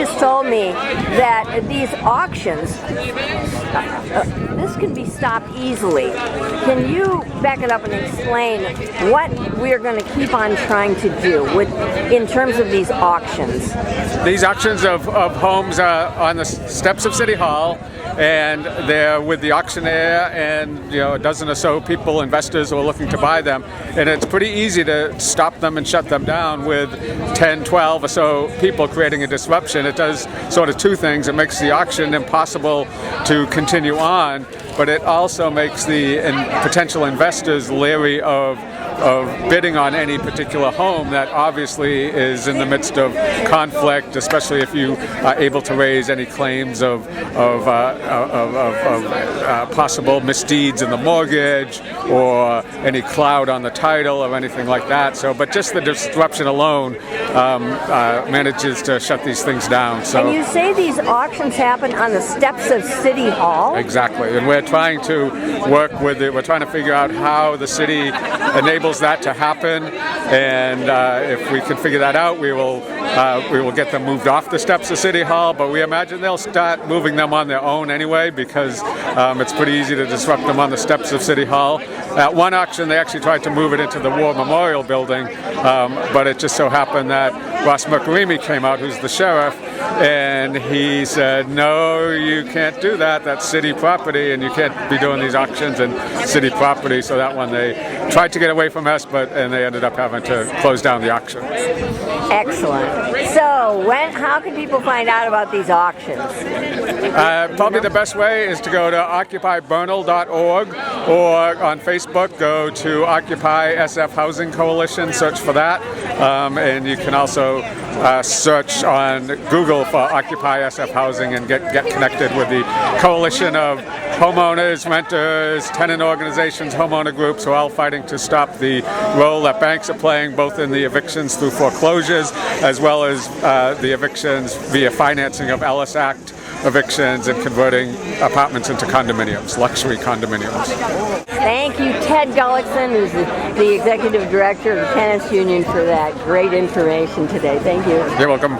just told me that these auctions, this can be stopped easily. Can you back it up and explain what we're going to keep on trying to do in terms of these auctions? These auctions of homes on the steps of City Hall, and they're with the auctioneer and a dozen or so people, investors who are looking to buy them. And it's pretty easy to stop them and shut them down with 10, 12 or so people creating a disruption. It does sort of two things. It makes the auction impossible to continue on, but it also makes the potential investors leery of bidding on any particular home that obviously is in the midst of conflict, especially if you are able to raise any claims of possible misdeeds in the mortgage or any cloud on the title or anything like that. But just the disruption alone manages to shut these things down. And you say these auctions happen on the steps of City Hall? Exactly, and we're trying to work with it. We're trying to figure out how the city enables that to happen, and if we can figure that out, we will get them moved off the steps of City Hall. But we imagine they'll start moving them on their own anyway, because it's pretty easy to disrupt them on the steps of City Hall. At one auction, they actually tried to move it into the War Memorial Building, but it just so happened that Ross Mercarimi came out, who's the sheriff, and he said, "No, you can't do that. That's city property, and you can't be doing these auctions in city property." So that one they tried to get away from us, and they ended up having to close down the auction. Excellent. So, how can people find out about these auctions? Probably the best way is to go to occupybernal.org, or on Facebook, go to Occupy SF Housing Coalition, search for that, and you can also search on Google for Occupy SF Housing and get connected with the coalition of homeowners, renters, tenant organizations, homeowner groups who are all fighting to stop the role that banks are playing both in the evictions through foreclosures as well as the evictions via financing of Ellis Act evictions and converting apartments into condominiums, luxury condominiums. Thank you, Ted Gullicksen, who's the Executive Director of the Tenants Union, for that great information today. Thank you. You're welcome.